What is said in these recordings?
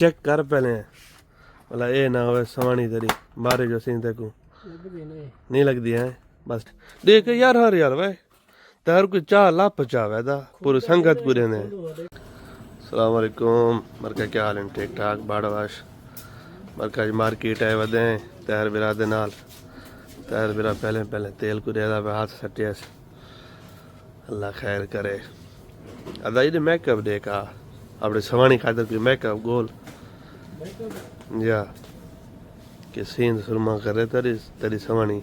Check कर पहले भला ये ना हो सवानी तेरी बारे जो सीन तेको नहीं लगती है बस देख यार हर यार भाई तार कोई चाह ला पचावे दा पूरी संगत पूरे ने अस्सलाम वालेकुम मरका क्या हाल है ठीक ठाक बाड़वाश मरका जी मार्केट है वदे तैर बिरा दे नाल तैर बिरा पहले पहले तेल को रेदा पे हाथ सटिया अल्लाह खैर करे अदा ये मेकअप देखा अपने सवानी खातर कोई मेकअप गोल या कि सीन सुरमा करे तेरी तेरी सवानी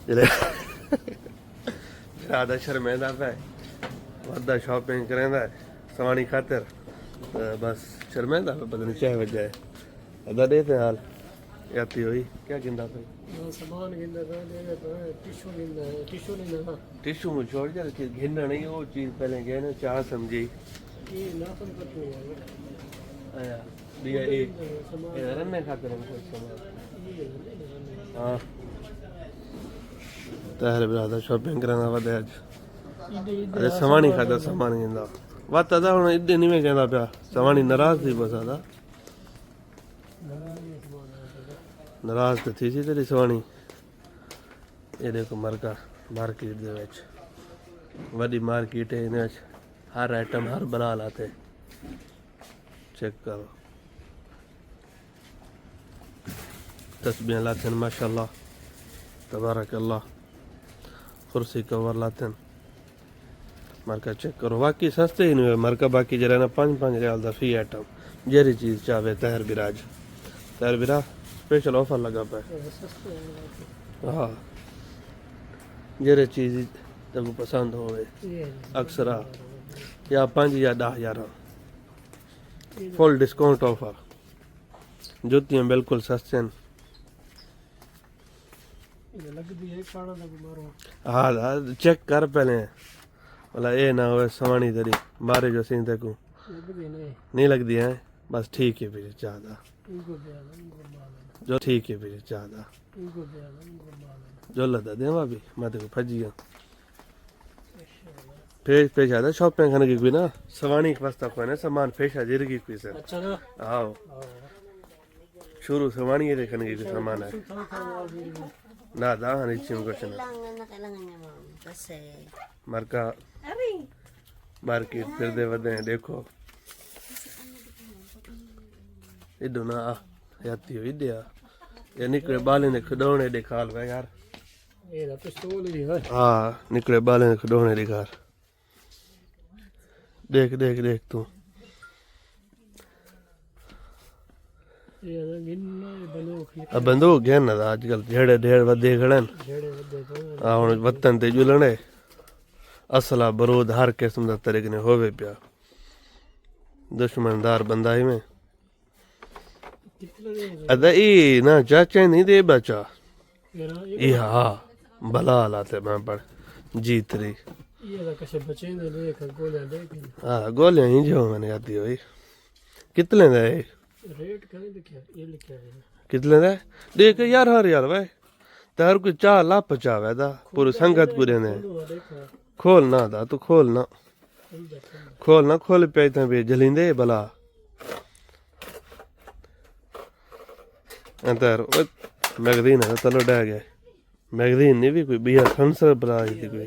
जले ज़्यादा शर्मेंदा पे वदा शॉपिंग करेंदा सवानी खातर बस शर्मेंदा पे पता नहीं क्या वजह है अदा देते हाल याती हुई क्या गिंदा पे सामान गिंदा था टिश्यू गिंदा है टिश्यू नहीं ना टिश्यू में छोड़ जा कि गिनना नहीं वो चीज़ पहले गए ना चाह समझी ये नाखून कटने है आया दिया ये रन्ने खाते हैं कुछ सामान हाँ तहर बिरादर शॉपिंग करना वदे आज अरे सवानी खाता सामान गिंदा बात अदा हुन इड्डे नहीं में कहंदा पिया सवानी नाराज थी बस अदा नाराज तो थी सी तेरी सवानी ये देखो मरका मार्केट दे विच वडी मार्केट है इन्हें हर आइटम हर बना लाते चेक करो तस्बीह लाते माशाल्लाह तबारक अल्लाह कुर्सी कवर लाते मरका चेक करो बाकी सस्ते ही नहीं मरका बाकी जरा ना 5-5 रियाल दा फी आइटम जेरी चीज चाहे तहर बिराज तहर बिरा स्पेशल ऑफर लगा पे हाँ जेरे चीज तेको पसंद होवे अक्सर या 5 या 10 11 फुल डिस्काउंट ऑफर जुतियां बिल्कुल सस्ते हैं हाँ चेक कर पहले भला ये ना हो सवानी तेरी बारे जो सीन तेको नहीं लगती है बस ठीक है फिर ज्यादा जो ठीक है फिर ज्यादा जो लदा देवा भी मैं तेको फजी गया फेस पेश आदा शॉपिंग करने की कोई ना सवानी के वास्ता कोई ना सामान फेशा जिरगी कोई से अच्छा ना आओ शुरू सवानी ये देखने की कोई सामान है ना दा हनी चिम क्वेश्चन मरका मार्केट फिर दे वदे देखो इधर ना याती हुई दिया ये निकले बाले ने खिडौने दिखाल वे यार ये ना पिस्तौल ही है हाँ निकले बाले ने खिडौने दिखाल देख देख देख तू ये ना गिनना बंदूक अब बंदूक है ना आजकल जेड़े ढेर वदे खड़न जेड़े वदे तो आ हुन वतन ते जुलने असला बरूद हर किस्म दा तरीके ने होवे पिया दुश्मनदार बंदा ही में अदा ई ना चाचा नहीं दे बचा ई हाँ भला लाते मैं पढ़ जीत रही ये ना कैसे बचे ने देख गोलियां देख हाँ गोलियां ही जो मैंने आती हुई कितने दा है रेट कहीं लिखा ये लिखा है कितने दा देख यार हर यार भाई तार कोई चाह ला पचावे दा पूरी संगत पूरे ने देखो खोल ना दा तू खोल ना खोल पे तो भी जलिंदे भला अंतर मैगजीन है चलो डह गया मैगजीन नहीं भी कोई बिया संसर बना थी कोई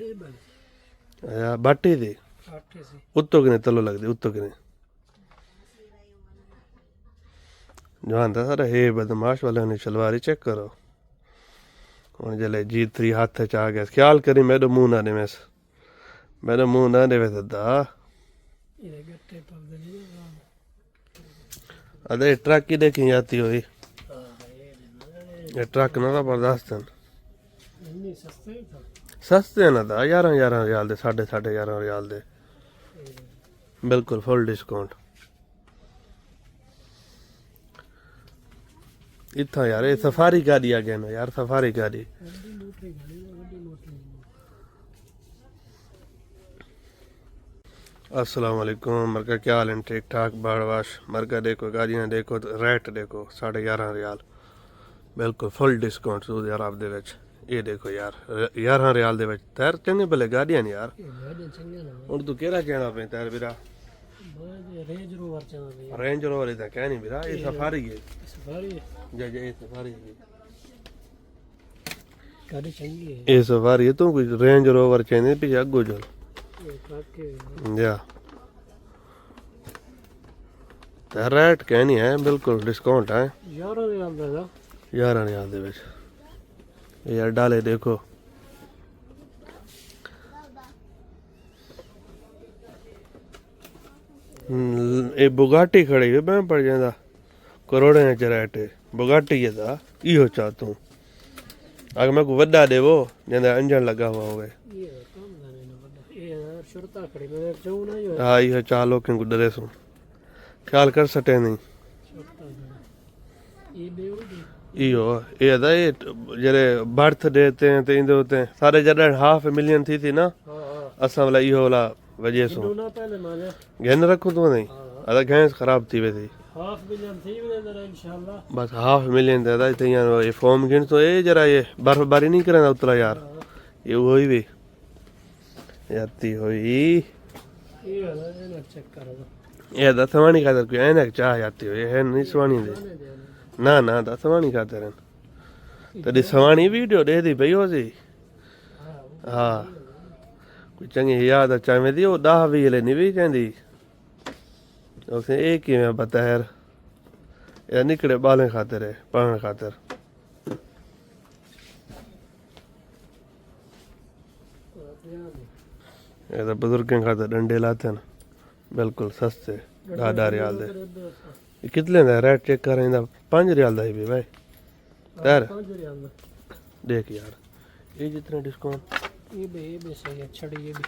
या बाटी थी आटे से उत्तो किने तलो लगती उत्तो किने जवान था सारा हे बदमाश वाले ने शलवारी चेक करो और जले जीत थी हाथ च आ गया ख्याल करी मेरे मुंह ना दे मेरे मुंह ना दे दा ये गट्टे पर दे अरे ट्रक की देखी जाती हुई ये ट्रक ना था बर्दाश्त है नहीं सस्ते था सस्ते ना था 11 रियाल दे 11.5 रियाल दे बिल्कुल फुल डिस्काउंट इतना यार ये सफारी गाड़ी आ गया ना यार सफारी गाड़ी वड्डी मोटी गाड़ी वड्डी मोटी अस्सलाम वालेकुम मरका क्या हाल है ठीक ठाक बाड़वाश मरका देखो गाड़ियाँ देखो रेट देखो 11.5 रियाल बिल्कुल फुल डिस्काउंट सऊदी अरब दे विच ये देखो यार 11 रियाल दे विच तैर चंगे भले गाड़ियां ने यार ये गाड़ी चंगे ना हुन तू केड़ा कहना पे तैर बिरा रेंज रोवर चला रही रेंज रोवर इधर क्या नहीं मेरा, ये सफारी है। सफारी जय जय, ये सफारी है। गाड़ी चंगी है ये सफारी है, तो कुछ रेंज रोवर चाहिए पीछे अगो चल ये काके या रेट क्या नहीं है, बिल्कुल डिस्काउंट है। यार ने आंदा था 11,000 ਦੇ ਵਿੱਚ यार डाले देखो। ये बुगाटी खड़ी है, मैं पड़ जाता करोड़े च रेट है बुगाटी है दा इहो चा तू अगर मैं को वड्डा देवो जंदा इंजन लगा हुआ होवे। ये काम दाने ना बड़ा ये शुरता खड़ी मैं जाऊं ना यो हाँ इहो चा लोग को डरे सो ख्याल कर सटे नहीं। शुरता खड़ी ये बेवड़ी इहो ये दा ये जरे बर्थडे ते ते इंदे होते हैं सारे जडन 500,000 थी थी ना हां हां असां वाला इहो वाला वजह सो हिंदू ना पहले माने घेन रखूं तो नहीं अदा गैस खराब थी वे थी हाफ मिलियन थी वे इंशाल्लाह बस 500,000 दादा इतने यार ये फॉर्म गिन तो ये जरा ये बर्फबारी नहीं करना उतला यार ये वही भी याती हुई ये ना चेक करो ये दसवानी खातर कोई ऐनक चाह जाती हो ये है नहीं सवानी दे ना ना दसवानी खातर तड़ी सवानी वीडियो दे दी भई हो सी हाँ कोई चंगी याद अच्छा में दी वो 10-20 ले नहीं भी कहती उसे एक ही में बता यार या निकले बालें खातिर है पढ़ने खातिर ये तो बुजुर्गों खातिर डंडे लाते हैं बिल्कुल सस्ते 10 रियाल दे। ये कितने का रेट चेक कर रहे 5 रियाल दा ही भी भाई यार देख यार ये जितना डिस्काउंट ये भी सही है छड़ी ये भी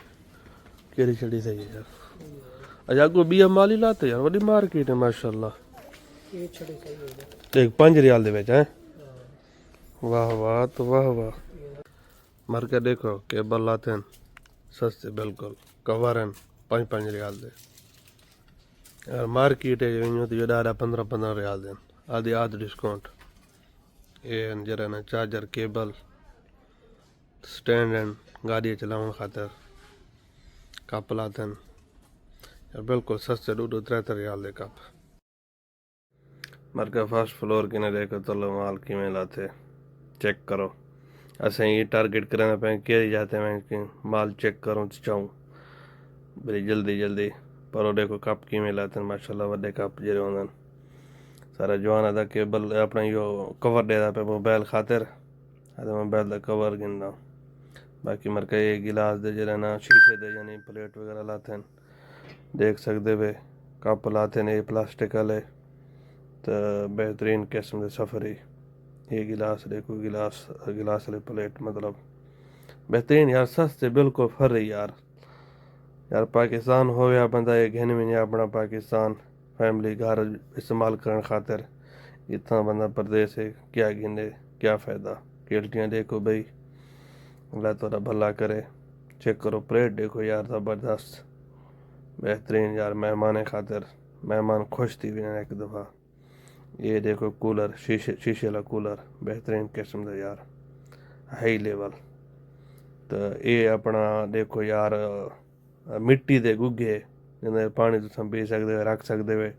केरी छड़ी सही है यार। अच्छा को बी एम वाली लाते यार बड़ी मार्केट है माशाल्लाह। ये छड़ी सही है देख 5 रियाल दे विच है वाह वाह तो वाह वाह मार के देखो केबल लाते हैं सस्ते बिल्कुल कवर हैं 5-5 रियाल दे यार मार्केट है यूं तो 15-15 रियाल देन आधी आध डिस्काउंट ये जरा ना चार्जर केबल स्टैंड एंड गाड़ी चलावन खातिर कप लाते हैं यार बिल्कुल सस्ते 2-3 रियाल दे कप। मरका फर्स्ट फ्लोर की ने देखो चलो माल किमें लाते चेक करो असें ये टारगेट करना पे के जाते मैं कि माल चेक करूँ तो चाहूँ बड़ी जल्दी जल्दी पर वो देखो कप किमें लाते हैं माशाल्लाह वड्डे कप जरे होंदन सारा जवान अदा केबल अपना यो कवर दे पे मोबाइल खातिर अदा मोबाइल दा कवर गिनदा बाकी मरका ये गिलास दे जरे ना शीशे दे यानी प्लेट वगैरह लाते हैं देख सकते वे कप लाते हैं ये प्लास्टिक वाले तो बेहतरीन किस्म के सफरी ये गिलास देखो गिलास गिलास वाले प्लेट मतलब बेहतरीन यार सस्ते बिल्कुल फर रही यार यार पाकिस्तान हो या बंदा ये घेन में अपना पाकिस्तान फैमिली घर इस्तेमाल करने खातिर इतना बंदा परदेस है क्या गिने क्या फ़ायदा। केल्टियाँ देखो भाई अल्लाह तोरा भला करे चेक करो प्लेट देखो यार ज़बरदस्त बेहतरीन यार मेहमान खातिर मेहमान खुश थी भी एक दफ़ा। ये देखो कूलर शीशे वाला कूलर बेहतरीन किस्म का यार हाई लेवल तो ये अपना देखो यार मिट्टी दे गुगे जिन्हें पानी तुम पी सकते रख सकते वे